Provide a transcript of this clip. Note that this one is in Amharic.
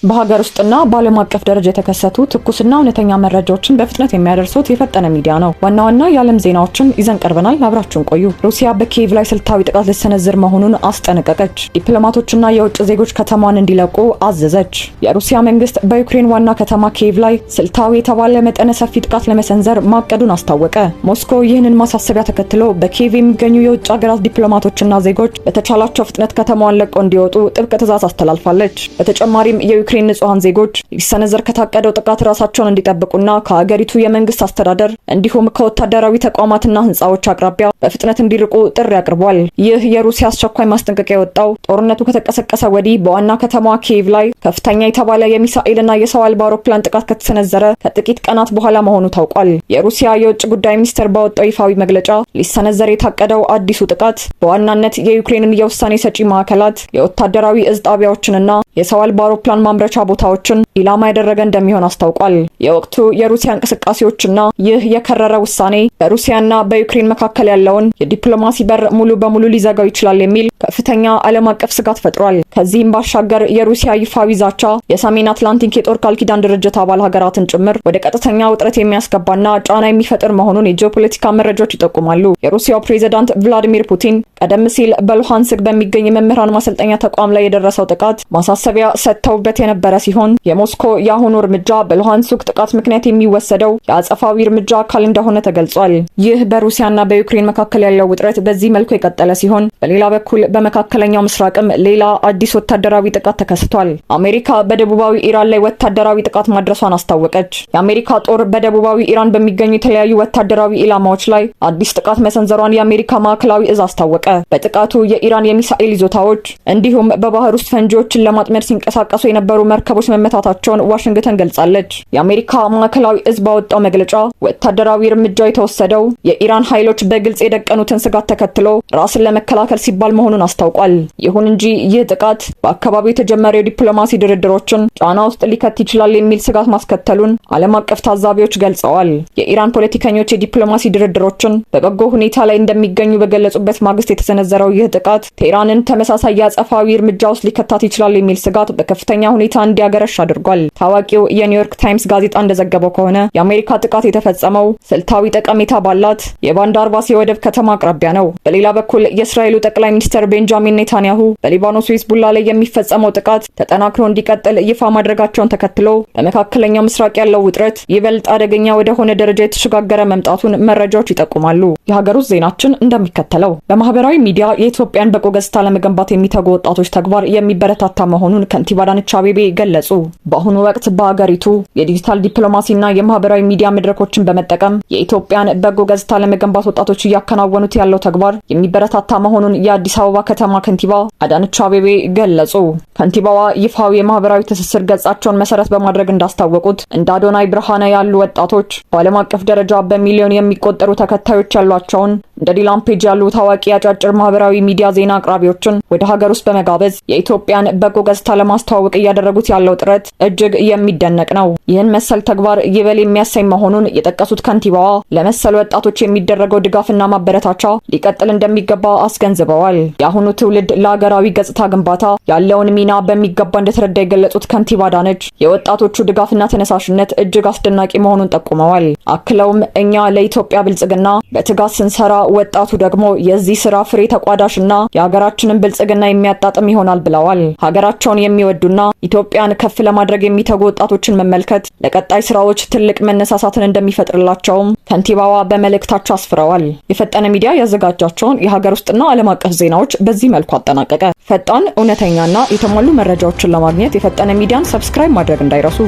በሀገር ውስጥና በዓለም አቀፍ ደረጃ የተከሰቱ ትኩስና እውነተኛ መረጃዎችን በፍጥነት የሚያደርሱት የፈጠነ ሚዲያ ነው። ዋና ዋና የዓለም ዜናዎችን ይዘን ቀርበናል። አብራችሁን ቆዩ። ሩሲያ በኪየቭ ላይ ስልታዊ ጥቃት ልትሰነዝር መሆኑን አስጠነቀቀች። ዲፕሎማቶችና የውጭ ዜጎች ከተማዋን እንዲለቁ አዘዘች። የሩሲያ መንግስት በዩክሬን ዋና ከተማ ኪየቭ ላይ ስልታዊ የተባለ መጠነ ሰፊ ጥቃት ለመሰንዘር ማቀዱን አስታወቀ። ሞስኮ ይህንን ማሳሰቢያ ተከትሎ በኪየቭ የሚገኙ የውጭ ሀገራት ዲፕሎማቶችና ዜጎች በተቻላቸው ፍጥነት ከተማዋን ለቀው እንዲወጡ ጥብቅ ትዕዛዝ አስተላልፋለች። በተጨማሪም የዩክሬን ንጹሃን ዜጎች ሊሰነዘር ከታቀደው ጥቃት ራሳቸውን እንዲጠብቁና ከሀገሪቱ የመንግስት አስተዳደር እንዲሁም ከወታደራዊ ተቋማትና ህንጻዎች አቅራቢያ በፍጥነት እንዲርቁ ጥሪ አቅርቧል። ይህ የሩሲያ አስቸኳይ ማስጠንቀቂያ የወጣው ጦርነቱ ከተቀሰቀሰ ወዲህ በዋና ከተማዋ ኪየቭ ላይ ከፍተኛ የተባለ የሚሳኤልና የሰው አልባ አውሮፕላን ጥቃት ከተሰነዘረ ከጥቂት ቀናት በኋላ መሆኑ ታውቋል። የሩሲያ የውጭ ጉዳይ ሚኒስቴር ባወጣው ይፋዊ መግለጫ ሊሰነዘር የታቀደው አዲሱ ጥቃት በዋናነት የዩክሬንን የውሳኔ ሰጪ ማዕከላት፣ የወታደራዊ እዝ ጣቢያዎችንና የሰው አልባ አውሮፕላን ማምረቻ ቦታዎችን ኢላማ ያደረገ እንደሚሆን አስታውቋል። የወቅቱ የሩሲያ እንቅስቃሴዎችና ይህ የከረረ ውሳኔ በሩሲያና በዩክሬን መካከል ያለውን የዲፕሎማሲ በር ሙሉ በሙሉ ሊዘጋው ይችላል የሚል ከፍተኛ ዓለም አቀፍ ስጋት ፈጥሯል። ከዚህም ባሻገር የሩሲያ ይፋዊ ዛቻ የሰሜን አትላንቲክ የጦር ቃል ኪዳን ድርጅት አባል ሀገራትን ጭምር ወደ ቀጥተኛ ውጥረት የሚያስገባና ጫና የሚፈጥር መሆኑን የጂኦፖለቲካ መረጃዎች ይጠቁማሉ። የሩሲያው ፕሬዝዳንት ቭላዲሚር ፑቲን ቀደም ሲል በሉሃንስክ በሚገኝ የመምህራን ማሰልጠኛ ተቋም ላይ የደረሰው ጥቃት ማሳሰቢያ ሰጥተውበት የነበረ ሲሆን የሞስኮ የአሁኑ እርምጃ በሉሃንስክ ጥቃት ምክንያት የሚወሰደው የአጸፋዊ እርምጃ አካል እንደሆነ ተገልጿል። ይህ በሩሲያና በዩክሬን መካከል ያለው ውጥረት በዚህ መልኩ የቀጠለ ሲሆን በሌላ በኩል በመካከለኛው ምስራቅም ሌላ አዲስ ወታደራዊ ጥቃት ተከስቷል። አሜሪካ በደቡባዊ ኢራን ላይ ወታደራዊ ጥቃት ማድረሷን አስታወቀች። የአሜሪካ ጦር በደቡባዊ ኢራን በሚገኙ የተለያዩ ወታደራዊ ኢላማዎች ላይ አዲስ ጥቃት መሰንዘሯን የአሜሪካ ማዕከላዊ እዝ አስታወቀ። በጥቃቱ የኢራን የሚሳኤል ይዞታዎች እንዲሁም በባህር ውስጥ ፈንጂዎችን ለማጥመድ ሲንቀሳቀሱ የነበሩ መርከቦች መመታታቸውን ዋሽንግተን ገልጻለች። የአሜሪካ ማዕከላዊ እዝ ባወጣው መግለጫ ወታደራዊ እርምጃው የተወሰደው የኢራን ኃይሎች በግልጽ የደቀኑትን ስጋት ተከትሎ ራስን ለመከላከል ሲባል መሆኑን አስታውቋል። ይሁን እንጂ ይህ ጥቃት በአካባቢው የተጀመሩ የዲፕሎማሲ ድርድሮችን ጫና ውስጥ ሊከት ይችላል የሚል ስጋት ማስከተሉን ዓለም አቀፍ ታዛቢዎች ገልጸዋል። የኢራን ፖለቲከኞች የዲፕሎማሲ ድርድሮችን በበጎ ሁኔታ ላይ እንደሚገኙ በገለጹበት ማግስት የተሰነዘረው ይህ ጥቃት ቴህራንን ተመሳሳይ የአጸፋዊ እርምጃ ውስጥ ሊከታት ይችላል የሚል ስጋት በከፍተኛ ሁኔታ እንዲያገረሽ አድርጓል። ታዋቂው የኒውዮርክ ታይምስ ጋዜጣ እንደዘገበው ከሆነ የአሜሪካ ጥቃት የተፈጸመው ስልታዊ ጠቀሜታ ባላት የባንዳር አባስ የወደብ ከተማ አቅራቢያ ነው። በሌላ በኩል የእስራኤሉ ጠቅላይ ሚኒስትር ቤንጃሚን ኔታንያሁ በሊባኖስ ሂዝቡላ ላይ የሚፈጸመው ጥቃት ተጠናክሮ እንዲቀጥል ይፋ ማድረጋቸውን ተከትሎ በመካከለኛው ምስራቅ ያለው ውጥረት ይበልጥ አደገኛ ወደ ሆነ ደረጃ የተሸጋገረ መምጣቱን መረጃዎች ይጠቁማሉ። የሀገር ውስጥ ዜናችን እንደሚከተለው። በማህበራዊ ሚዲያ የኢትዮጵያን በጎ ገጽታ ለመገንባት የሚተጉ ወጣቶች ተግባር የሚበረታታ መሆኑን ከንቲባ አዳነች አቤቤ ገለጹ። በአሁኑ ወቅት በሀገሪቱ የዲጂታል ዲፕሎማሲና የማህበራዊ ሚዲያ መድረኮችን በመጠቀም የኢትዮጵያን በጎ ገጽታ ለመገንባት ወጣቶች እያከናወኑት ያለው ተግባር የሚበረታታ መሆኑን የአዲስ አበባ ከተማ ከንቲባ አዳነች አቤቤ ገለጹ። ከንቲባዋ ይፋዊ የማህበራዊ ትስስር ገጻቸውን መሰረት በማድረግ እንዳስታወቁት እንደ አዶናይ ብርሃነ ያሉ ወጣቶች በዓለም አቀፍ ደረጃ በሚሊዮን የሚቆጠሩ ተከታዮች ያሏቸውን እንደ ዲላን ፔጅ ያሉ ታዋቂ አጫጭር ማህበራዊ ሚዲያ ዜና አቅራቢዎችን ወደ ሀገር ውስጥ በመጋበዝ የኢትዮጵያን በጎ ገጽታ ለማስተዋወቅ እያደረጉት ያለው ጥረት እጅግ የሚደነቅ ነው። ይህን መሰል ተግባር ይበል የሚያሰኝ መሆኑን የጠቀሱት ከንቲባዋ ለመሰል ወጣቶች የሚደረገው ድጋፍና ማበረታቻ ሊቀጥል እንደሚገባ አስገንዝበዋል። የአሁኑ ትውልድ ለሀገራዊ ገጽታ ግንባታ ያለውን ሚና በሚገባ እንደተረዳ የገለጹት ከንቲባ አዳነች የወጣቶቹ ድጋፍና ተነሳሽነት እጅግ አስደናቂ መሆኑን ጠቁመዋል። አክለውም እኛ ለኢትዮጵያ ብልጽግና በትጋት ስንሰራ ወጣቱ ደግሞ የዚህ ስራ ፍሬ ተቋዳሽና የሀገራችንን ብልጽግና የሚያጣጥም ይሆናል ብለዋል። ሀገራቸውን የሚወዱና ኢትዮጵያን ከፍ ለማድረግ የሚተጉ ወጣቶችን መመልከት ለቀጣይ ስራዎች ትልቅ መነሳሳትን እንደሚፈጥርላቸውም ከንቲባዋ በመልእክታቸው አስፍረዋል። የፈጠነ ሚዲያ ያዘጋጃቸውን የሀገር ውስጥና ዓለም አቀፍ ዜናዎች በዚህ መልኩ አጠናቀቀ። ፈጣን፣ እውነተኛና የተሟሉ መረጃዎችን ለማግኘት የፈጠነ ሚዲያን ሰብስክራይብ ማድረግ እንዳይረሱ።